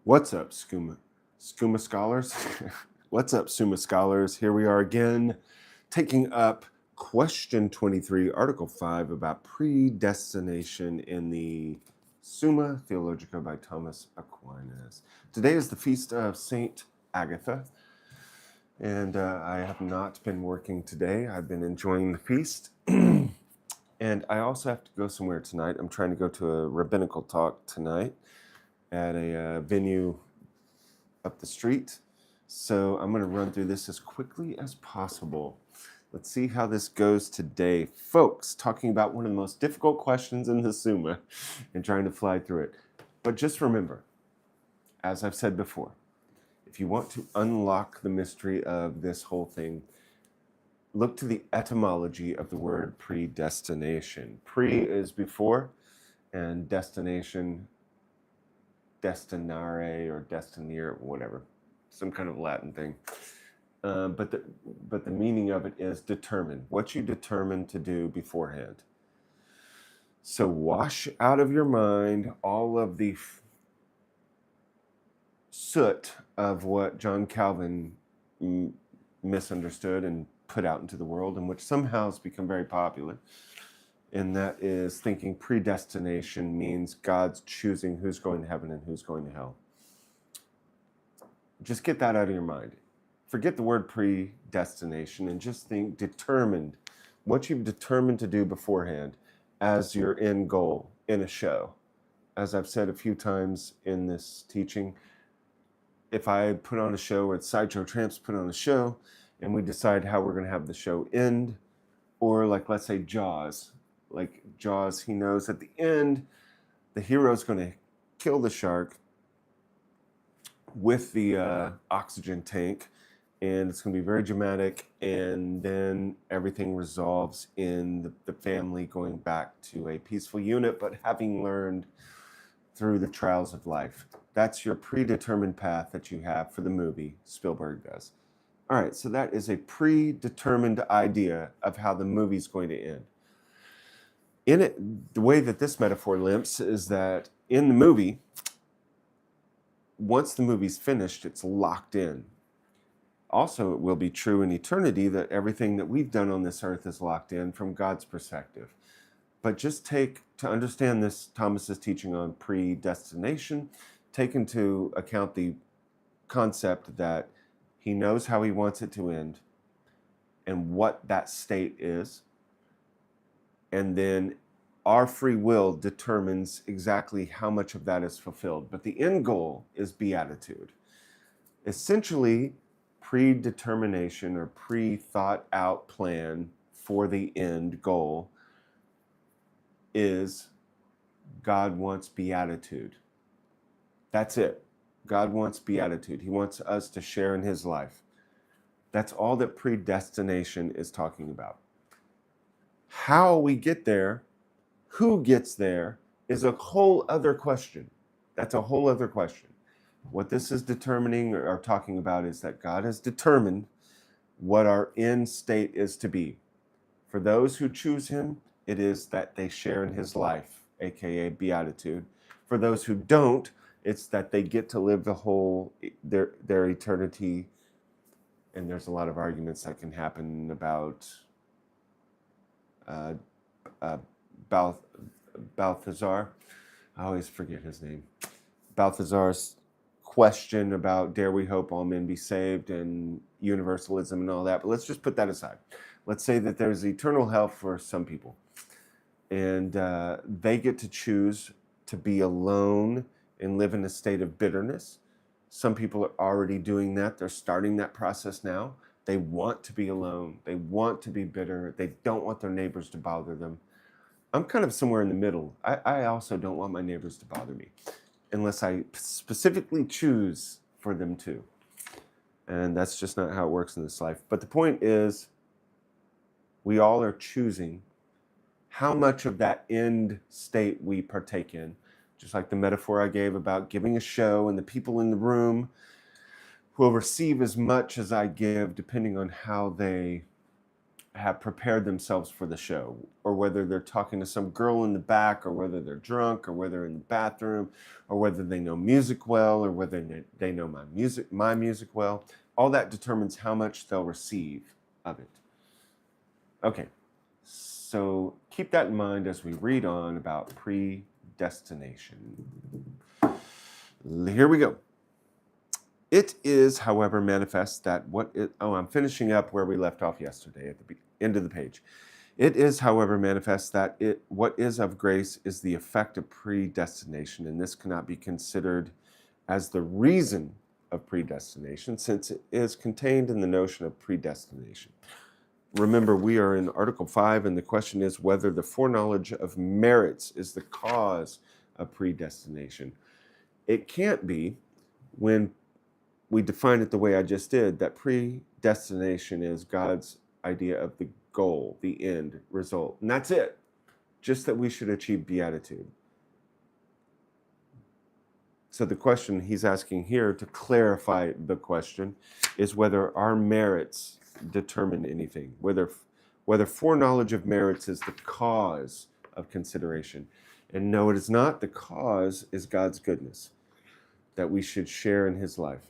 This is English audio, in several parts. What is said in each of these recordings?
What's up, Summa Scholars? What's up, Summa Scholars? Here we are again, taking up question 23, Article 5 about predestination in the Summa Theologiae by Thomas Aquinas. Today is the feast of St. Agatha, and I have not been working today. I've been enjoying the feast, and I also have to go somewhere tonight. I'm trying to go to a rabbinical talk tonight at a venue up the street. So I'm going to run through this as quickly as possible. Let's see how this goes today. Folks, talking about one of the most difficult questions in the Summa and trying to fly through it. But just remember, as I've said before, if you want to unlock the mystery of this whole thing, look to the etymology of the word predestination. Pre is before, and destination, destinare or destinere, whatever, some kind of Latin thing. But the meaning of it is determine, what you determine to do beforehand. So wash out of your mind all of the soot of what John Calvin misunderstood and put out into the world, and which somehow has become very popular. And that is thinking predestination means God's choosing who's going to heaven and who's going to hell. Just get that out of your mind. Forget the word predestination and just think determined, what you've determined to do beforehand as your end goal in a show. As I've said a few times in this teaching, if I put on a show, or Sideshow Tramps put on a show, and we decide how we're going to have the show end, or like, let's say Jaws. Like Jaws, he knows at the end, the hero's going to kill the shark with the oxygen tank, and it's going to be very dramatic, and then everything resolves in the family going back to a peaceful unit, but having learned through the trials of life. That's your predetermined path that you have for the movie, Spielberg does. All right, so that is a predetermined idea of how the movie's going to end. In it, the way that this metaphor limps is that in the movie, once the movie's finished, it's locked in. Also, it will be true in eternity that everything that we've done on this earth is locked in from God's perspective. But just to understand this, Thomas's teaching on predestination, take into account the concept that he knows how he wants it to end and what that state is. And then our free will determines exactly how much of that is fulfilled. But the end goal is beatitude. Essentially, predetermination or pre-thought out plan for the end goal is God wants beatitude. That's it. God wants beatitude. He wants us to share in his life. That's all that predestination is talking about. How we get there, who gets there, is a whole other question. That's a whole other question. What this is determining or talking about is that God has determined what our end state is to be. For those who choose him, it is that they share in his life, aka beatitude. For those who don't, it's that they get to live the whole their eternity. And there's a lot of arguments that can happen about Balthazar. I always forget his name. Balthazar's question about dare we hope all men be saved and universalism and all that. But let's just put that aside. Let's say that there's eternal hell for some people, and they get to choose to be alone and live in a state of bitterness. Some people are already doing that. They're starting that process now. They want to be alone. They want to be bitter. They don't want their neighbors to bother them. I'm kind of somewhere in the middle. I also don't want my neighbors to bother me unless I specifically choose for them to. And that's just not how it works in this life. But the point is, we all are choosing how much of that end state we partake in. Just like the metaphor I gave about giving a show, and the people in the room will receive as much as I give depending on how they have prepared themselves for the show, or whether they're talking to some girl in the back, or whether they're drunk, or whether in the bathroom, or whether they know music well, or whether they know my music well. All that determines how much they'll receive of it. Okay, so keep that in mind as we read on about predestination. Here we go. It is, however, manifest that I'm finishing up where we left off yesterday at the end of the page. It is, however, manifest that what is of grace is the effect of predestination, and this cannot be considered as the reason of predestination, since it is contained in the notion of predestination. Remember, we are in Article 5, and the question is whether the foreknowledge of merits is the cause of predestination. It can't be when we define it the way I just did, that predestination is God's idea of the goal, the end result. And that's it. Just that we should achieve beatitude. So the question he's asking here, to clarify the question, is whether our merits determine anything, whether foreknowledge of merits is the cause of consideration. And no, it is not. The cause is God's goodness, that we should share in his life.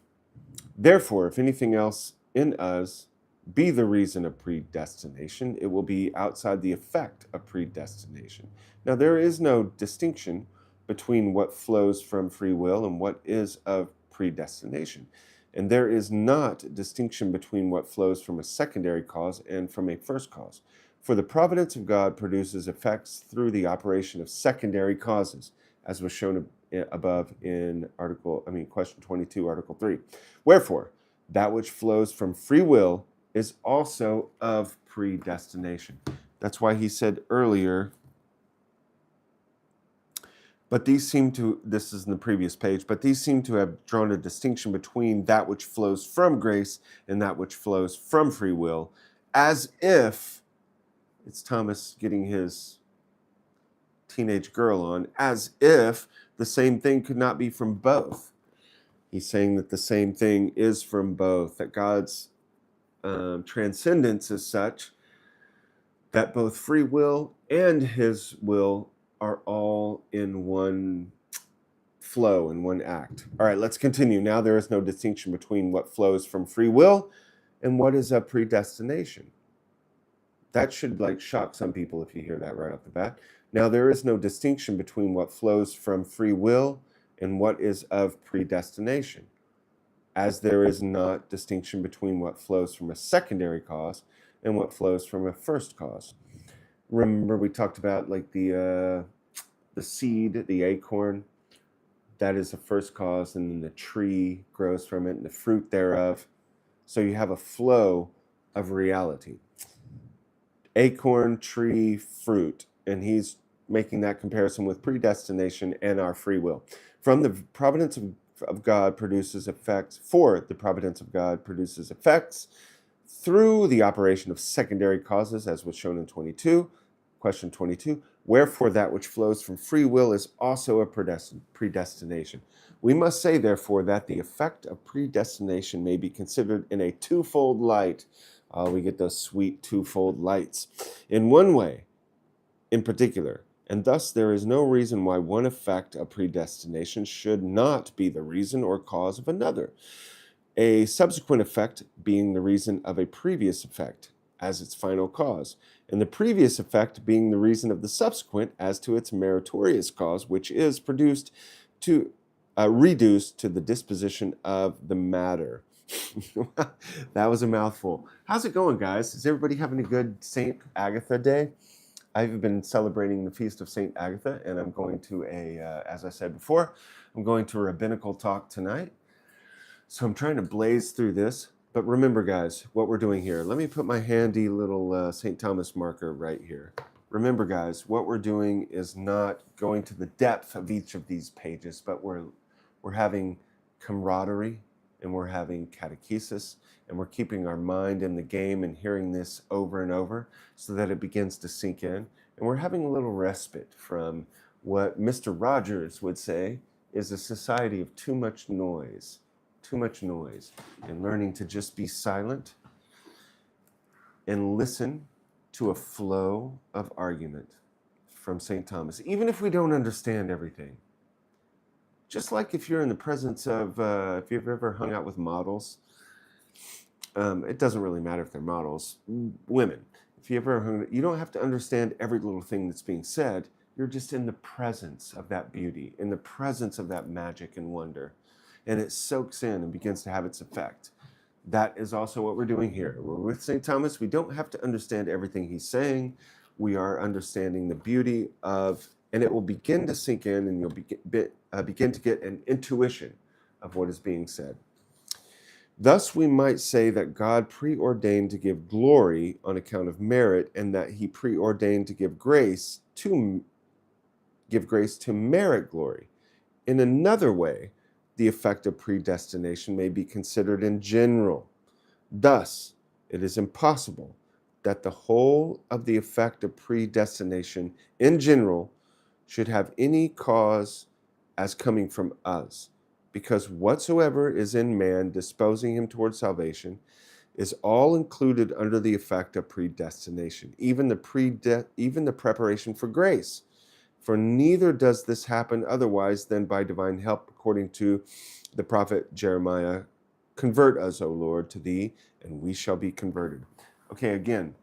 Therefore, if anything else in us be the reason of predestination, it will be outside the effect of predestination. Now, there is no distinction between what flows from free will and what is of predestination. And there is not distinction between what flows from a secondary cause and from a first cause. For the providence of God produces effects through the operation of secondary causes, as was shown above in question 22, Article 3. Wherefore, that which flows from free will is also of predestination. That's why he said earlier, this is in the previous page, but these seem to have drawn a distinction between that which flows from grace and that which flows from free will, as if, it's Thomas getting his teenage girl on, as if the same thing could not be from both. He's saying that the same thing is from both, that God's transcendence is such that both free will and his will are all in one flow, in one act. All right, let's continue. Now there is no distinction between what flows from free will and what is a predestination. That should shock some people if you hear that right off the bat. Now there is no distinction between what flows from free will and what is of predestination, as there is not distinction between what flows from a secondary cause and what flows from a first cause. Remember, we talked about the seed, the acorn, that is the first cause, and then the tree grows from it and the fruit thereof. So you have a flow of reality. Acorn, tree, fruit, and he's making that comparison with predestination and our free will. From the providence of God produces effects, for the providence of God produces effects through the operation of secondary causes, as was shown in question 22. Wherefore that which flows from free will is also a predestination. We must say, therefore, that the effect of predestination may be considered in a twofold light. We get those sweet twofold lights. In one way, in particular, and thus there is no reason why one effect of predestination should not be the reason or cause of another, a subsequent effect being the reason of a previous effect as its final cause, and the previous effect being the reason of the subsequent as to its meritorious cause, which is reduced to the disposition of the matter. That was a mouthful. How's it going, guys? Is everybody having a good St. Agatha Day? I've been celebrating the feast of St. Agatha, and I'm going to as I said before, I'm going to a rabbinical talk tonight. So I'm trying to blaze through this. But remember, guys, what we're doing here. Let me put my handy little St. Thomas marker right here. Remember, guys, what we're doing is not going to the depth of each of these pages, but we're having camaraderie, and we're having catechesis, and we're keeping our mind in the game and hearing this over and over so that it begins to sink in. And we're having a little respite from what Mr. Rogers would say is a society of too much noise, and learning to just be silent and listen to a flow of argument from St. Thomas, even if we don't understand everything. Just like if you're in the presence of, if you've ever hung out with models, it doesn't really matter if they're models, women. If you ever hung, you don't have to understand every little thing that's being said. You're just in the presence of that beauty, in the presence of that magic and wonder. And it soaks in and begins to have its effect. That is also what we're doing here. We're with St. Thomas. We don't have to understand everything he's saying. We are understanding the beauty of, and it will begin to sink in, and you'll begin to get an intuition of what is being said. Thus, we might say that God preordained to give glory on account of merit, and that he preordained to give grace to merit glory. In another way, the effect of predestination may be considered in general. Thus, it is impossible that the whole of the effect of predestination in general should have any cause as coming from us, because whatsoever is in man disposing him towards salvation is all included under the effect of predestination, even the preparation for grace. For neither does this happen otherwise than by divine help, according to the prophet Jeremiah, "Convert us, O Lord, to thee, and we shall be converted." Okay, again,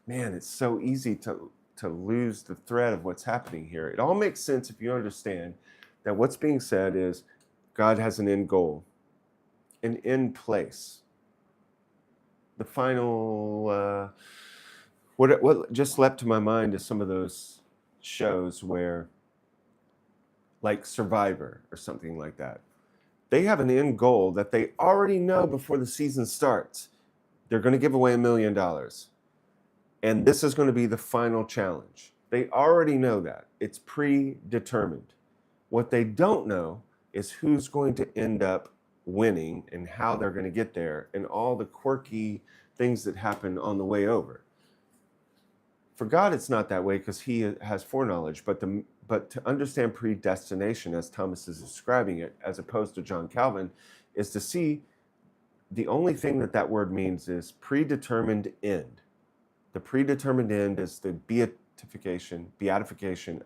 man, it's so easy to lose the thread of what's happening here. It all makes sense if you understand that what's being said is God has an end goal, an end place. The final, what just leapt to my mind is some of those shows where, like Survivor or something like that, they have an end goal that they already know before the season starts. They're going to give away $1 million. And this is going to be the final challenge. They already know that. It's predetermined. What they don't know is who's going to end up winning and how they're going to get there and all the quirky things that happen on the way over. For God, it's not that way because he has foreknowledge, but to understand predestination, as Thomas is describing it, as opposed to John Calvin, is to see the only thing that word means is predetermined end. The predetermined end is the beatification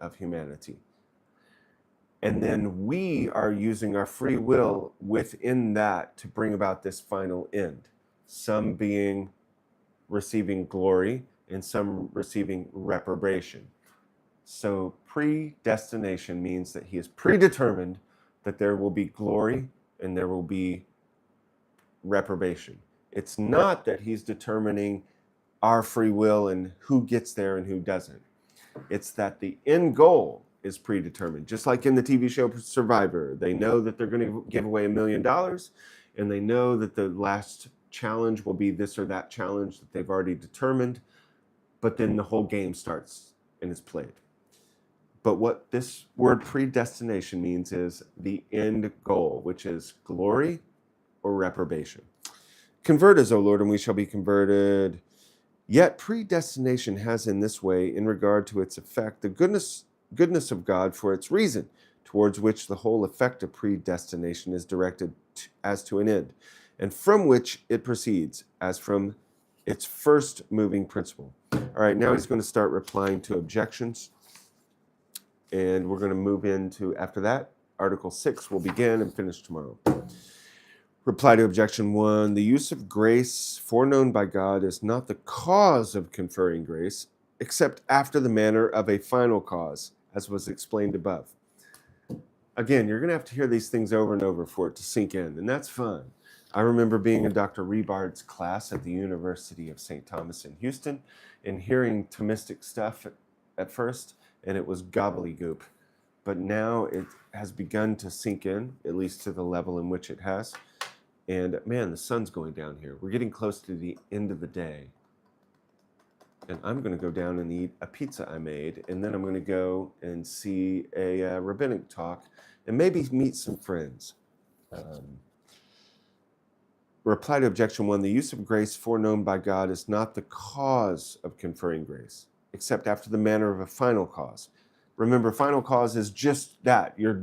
of humanity. And then we are using our free will within that to bring about this final end. Some being receiving glory and some receiving reprobation. So predestination means that he is predetermined that there will be glory and there will be reprobation. It's not that he's determining our free will and who gets there and who doesn't. It's that the end goal is predetermined. Just like in the TV show Survivor, they know that they're going to give away $1 million, and they know that the last challenge will be this or that challenge that they've already determined, but then the whole game starts and is played. But what this word predestination means is the end goal, which is glory or reprobation. Convert us, O Lord, and we shall be converted. Yet predestination has in this way, in regard to its effect, the goodness of God for its reason, towards which the whole effect of predestination is directed as to an end, and from which it proceeds as from its first moving principle. All right, now he's going to start replying to objections, and we're going to move into, after that, Article 6 will begin and finish tomorrow. Reply to objection 1. The use of grace foreknown by God is not the cause of conferring grace, except after the manner of a final cause, as was explained above. Again, you're going to have to hear these things over and over for it to sink in, and that's fun. I remember being in Dr. Rebard's class at the University of St. Thomas in Houston and hearing Thomistic stuff at first, and it was gobbledygook. But now it has begun to sink in, at least to the level in which it has. And man, the sun's going down here. We're getting close to the end of the day. And I'm going to go down and eat a pizza I made. And then I'm going to go and see a rabbinic talk and maybe meet some friends. Reply to objection 1. The use of grace foreknown by God is not the cause of conferring grace, except after the manner of a final cause. Remember, final cause is just that, your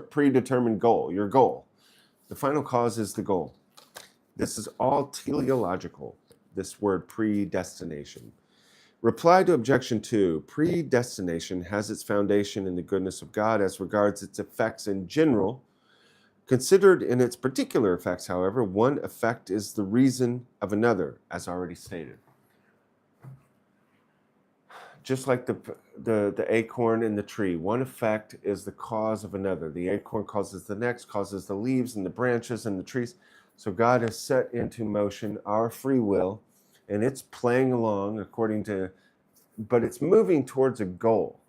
predetermined goal, your goal. The final cause is the goal. This is all teleological, this word predestination. Reply to objection 2. Predestination has its foundation in the goodness of God as regards its effects in general. Considered in its particular effects, however, one effect is the reason of another, as already stated. Just like the acorn in the tree, one effect is the cause of another. The acorn causes the next, causes the leaves and the branches and the trees. So God has set into motion our free will, and it's playing along but it's moving towards a goal.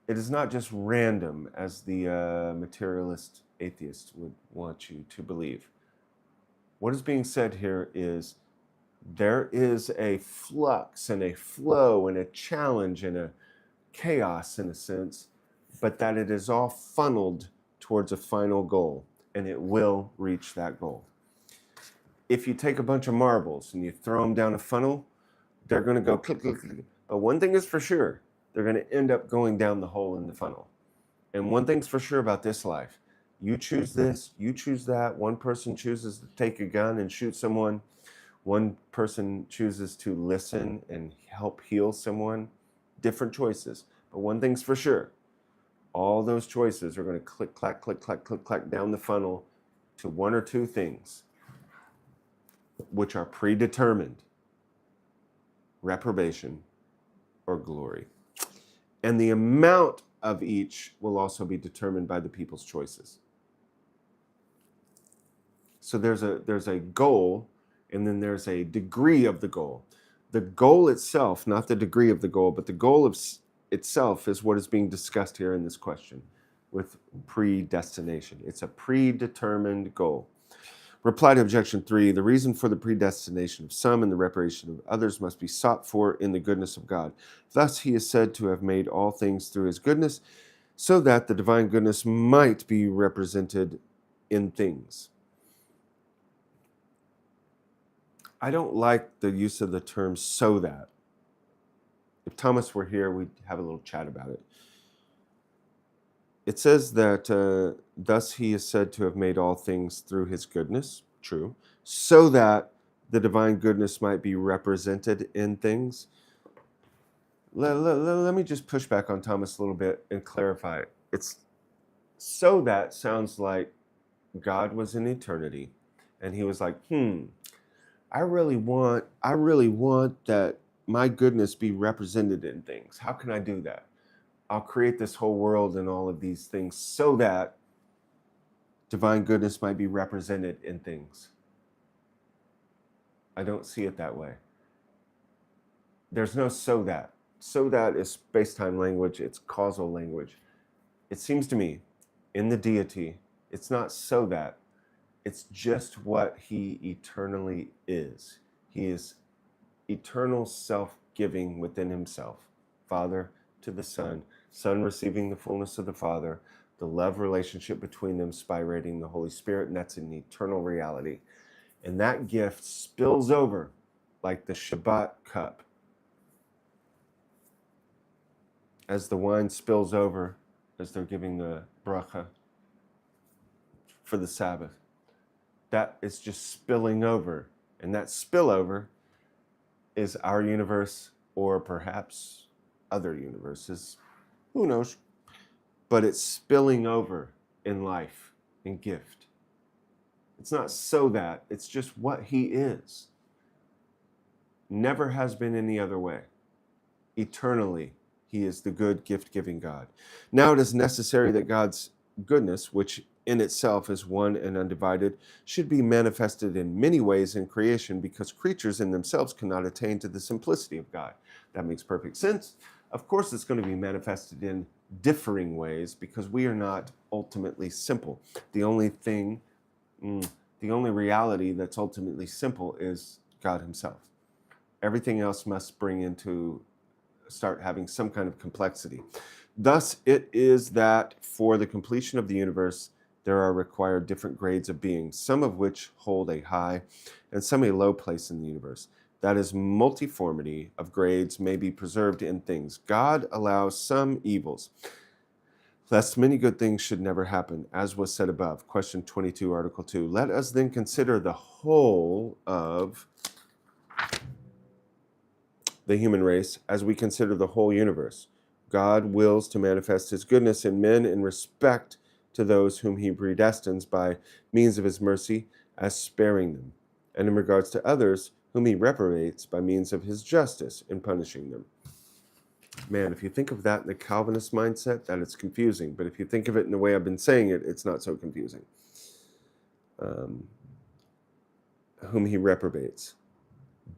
It is not just random, as the materialist atheist would want you to believe. What is being said here is there is a flux and a flow and a challenge and a chaos in a sense, but that it is all funneled towards a final goal, and it will reach that goal. If you take a bunch of marbles and you throw them down a funnel, they're going to go click, click, click. But one thing is for sure, they're going to end up going down the hole in the funnel. And one thing's for sure about this life. You choose this, you choose that. One person chooses to take a gun and shoot someone. One person chooses to listen and help heal someone. Different choices. But one thing's for sure. All those choices are going to click, clack, click, clack, click, clack down the funnel to one or two things, which are predetermined: reprobation or glory. And the amount of each will also be determined by the people's choices. So there's a goal, and then there's a degree of the goal. The goal itself, not the degree of the goal, but the goal itself is what is being discussed here in this question with predestination. It's a predetermined goal. Reply to objection 3. The reason for the predestination of some and the reparation of others must be sought for in the goodness of God. Thus he is said to have made all things through his goodness, so that the divine goodness might be represented in things. I don't like the use of the term "so that." If Thomas were here, we'd have a little chat about it. It says that thus he is said to have made all things through his goodness, true, so that the divine goodness might be represented in things. Let me just push back on Thomas a little bit and clarify it. It's so that sounds like God was in eternity, and he was like, I really want that my goodness be represented in things. How can I do that? I'll create this whole world and all of these things so that divine goodness might be represented in things. I don't see it that way. There's no so that. So that is space-time language. It's causal language. It seems to me, in the deity, it's not so that. It's just what he eternally is. He is eternal self-giving within himself. Father to the Son, Son receiving the fullness of the Father, the love relationship between them spirating the Holy Spirit, and that's an eternal reality. And that gift spills over like the Shabbat cup. As the wine spills over, as they're giving the bracha for the Sabbath. That is just spilling over. And that spillover is our universe, or perhaps other universes. Who knows? But it's spilling over in life, in gift. It's not so that, it's just what he is. Never has been any other way. Eternally, he is the good gift-giving God. Now it is necessary that God's goodness, which in itself is one and undivided, should be manifested in many ways in creation, because creatures in themselves cannot attain to the simplicity of God. That makes perfect sense. Of course, it's going to be manifested in differing ways, because we are not ultimately simple. The only reality that's ultimately simple is God himself. Everything else must start having some kind of complexity. Thus, it is that for the completion of the universe, there are required different grades of being, some of which hold a high and some a low place in the universe. That is, multiformity of grades may be preserved in things. God allows some evils, lest many good things should never happen, as was said above. Question 22, Article 2. Let us then consider the whole of the human race as we consider the whole universe. God wills to manifest his goodness in men in respect to those whom he predestines by means of his mercy as sparing them, and in regards to others whom he reprobates by means of his justice in punishing them. Man, if you think of that in the Calvinist mindset, that it's confusing. But if you think of it in the way I've been saying it, it's not so confusing. Whom he reprobates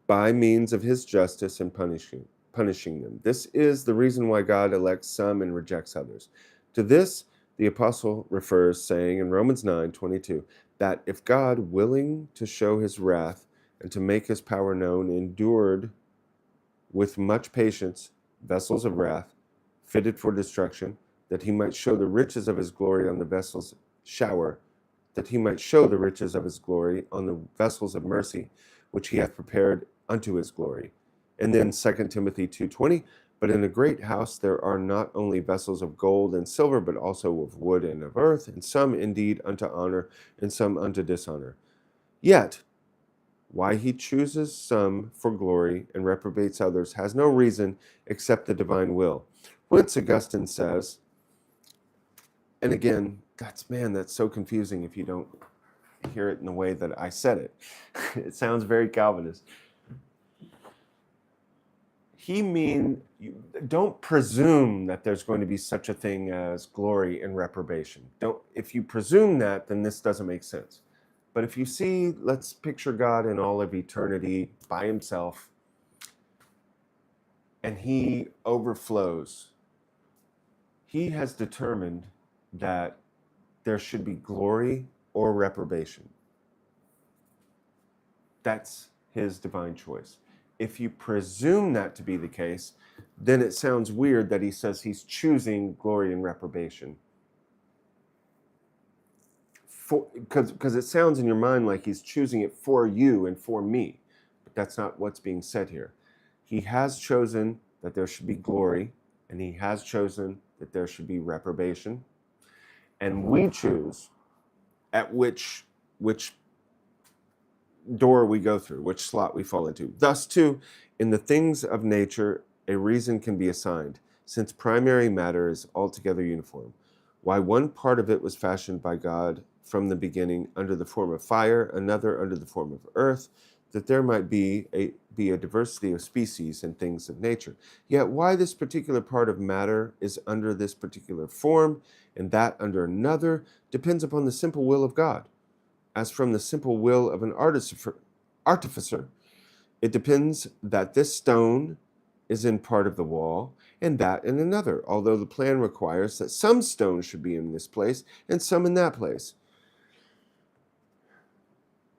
by means of his justice in punishing them. This is the reason why God elects some and rejects others. To this, the apostle refers, saying in Romans 9:22, that if God, willing to show his wrath and to make his power known, endured with much patience vessels of wrath, fitted for destruction, that he might show the riches of his glory on the vessels that he might show the riches of his glory on the vessels of mercy, which he hath prepared unto his glory. And then 2 Timothy 2:20, but in a great house there are not only vessels of gold and silver, but also of wood and of earth, and some indeed unto honor, and some unto dishonor. Yet, why he chooses some for glory and reprobates others has no reason except the divine will. Whence Augustine says, and again, that's so confusing if you don't hear it in the way that I said it. It sounds very Calvinist. Don't presume that there's going to be such a thing as glory and reprobation. If you presume that, then this doesn't make sense. But if you see, let's picture God in all of eternity by himself, and he overflows. He has determined that there should be glory or reprobation. That's his divine choice. If you presume that to be the case, then it sounds weird that he says he's choosing glory and reprobation. Because it sounds in your mind like he's choosing it for you and for me. But that's not what's being said here. He has chosen that there should be glory, and he has chosen that there should be reprobation. And we choose at which door we go through, which slot we fall into. Thus, too, in the things of nature, a reason can be assigned, since primary matter is altogether uniform. Why one part of it was fashioned by God from the beginning under the form of fire, another under the form of earth, that there might be a diversity of species and things of nature. Yet why this particular part of matter is under this particular form and that under another depends upon the simple will of God. As from the simple will of an artificer, it depends that this stone is in part of the wall and that in another, although the plan requires that some stones should be in this place and some in that place.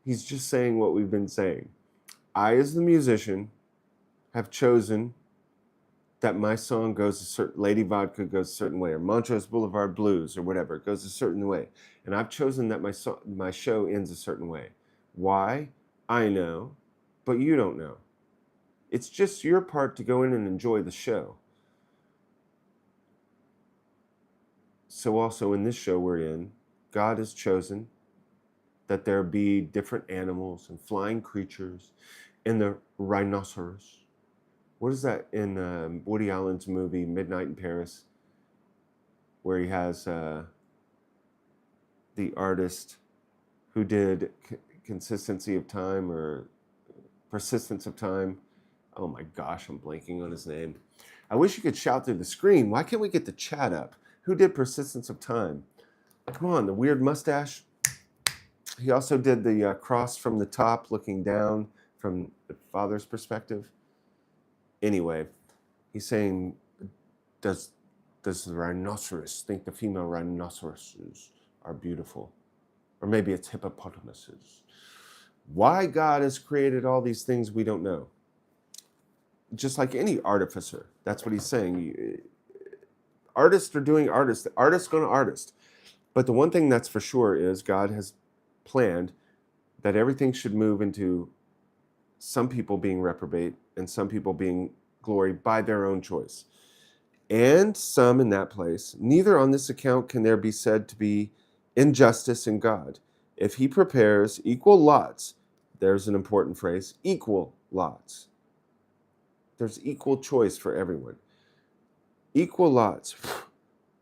He's just saying what we've been saying. I, as the musician, have chosen that my song goes a certain, Lady Vodka goes a certain way, or Montrose Boulevard Blues, or whatever, it goes a certain way. And I've chosen that my show ends a certain way. Why? I know, but you don't know. It's just your part to go in and enjoy the show. So also in this show we're in, God has chosen that there be different animals and flying creatures, and the rhinoceros. What is that in Woody Allen's movie Midnight in Paris, where he has the artist who did Consistency of Time or Persistence of Time. Oh my gosh, I'm blanking on his name. I wish you could shout through the screen. Why can't we get the chat up? Who did Persistence of Time? Come on, the weird mustache. He also did the cross from the top looking down from the father's perspective. Anyway, he's saying, does the rhinoceros think the female rhinoceroses are beautiful? Or maybe it's hippopotamuses. Why God has created all these things, we don't know. Just like any artificer, that's what he's saying. Artists are doing artists. The artist's going to artist. But the one thing that's for sure is God has planned that everything should move into some people being reprobate and some people being glory by their own choice. And some in that place. Neither on this account can there be said to be injustice in God. If he prepares equal lots, there's an important phrase, equal lots. There's equal choice for everyone. Equal lots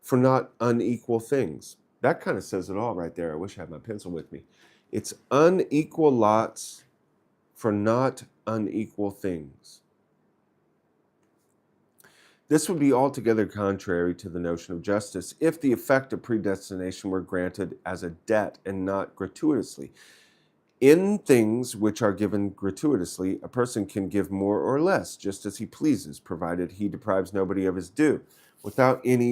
for not unequal things. That kind of says it all right there. I wish I had my pencil with me. It's unequal lots for not unequal things. This would be altogether contrary to the notion of justice if the effect of predestination were granted as a debt and not gratuitously. In things which are given gratuitously, a person can give more or less, just as he pleases, provided he deprives nobody of his due, without any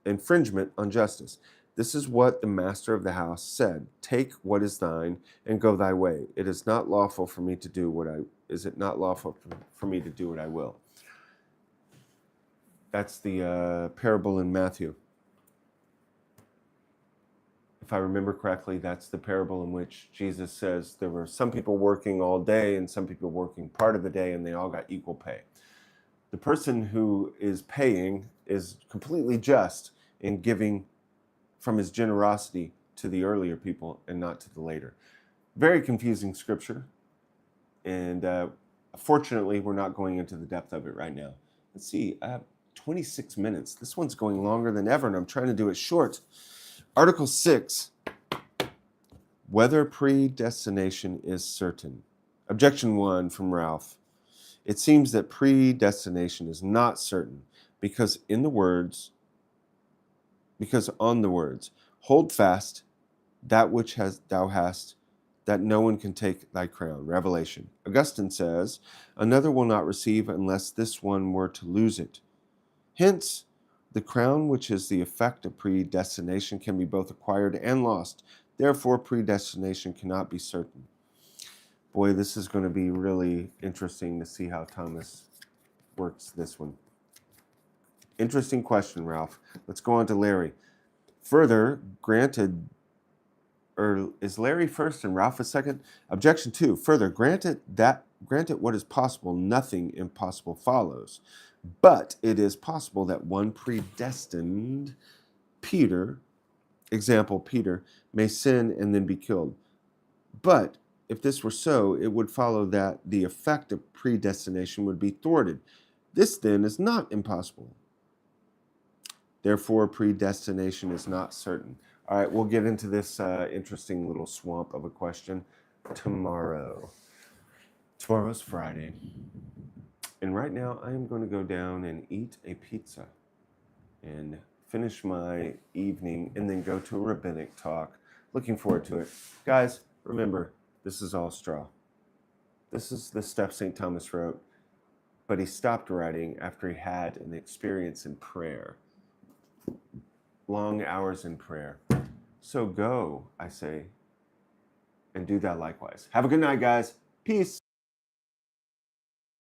infringement on justice. This is what the master of the house said: "Take what is thine and go thy way. It is not lawful for me to do what I is it not lawful for me to do what I will." That's the parable in Matthew. If I remember correctly, that's the parable in which Jesus says there were some people working all day and some people working part of the day, and they all got equal pay. The person who is paying is completely just in giving from his generosity to the earlier people and not to the later. Very confusing scripture, and fortunately, we're not going into the depth of it right now. Let's see, 26 minutes. This one's going longer than ever, and I'm trying to do it short. Article 6, whether predestination is certain. Objection 1 from Ralph. It seems that predestination is not certain because on the words, hold fast that which thou hast, that no one can take thy crown. Revelation. Augustine says, another will not receive unless this one were to lose it. Hence, the crown, which is the effect of predestination, can be both acquired and lost. Therefore, predestination cannot be certain. Boy, this is going to be really interesting to see how Thomas works this one. Interesting question, Ralph. Let's go on to Larry. Further, granted, or is Larry first and Ralph a second? Objection 2. Further, granted what is possible, nothing impossible follows. But it is possible that one predestined, Peter, may sin and then be killed. But if this were so, it would follow that the effect of predestination would be thwarted. This then is not impossible. Therefore, predestination is not certain. All right, we'll get into this interesting little swamp of a question tomorrow. Tomorrow's Friday. And right now, I am going to go down and eat a pizza and finish my evening and then go to a rabbinic talk. Looking forward to it. Guys, remember, this is all straw. This is the stuff St. Thomas wrote, but he stopped writing after he had an experience in prayer. Long hours in prayer. So go, I say, and do that likewise. Have a good night, guys. Peace.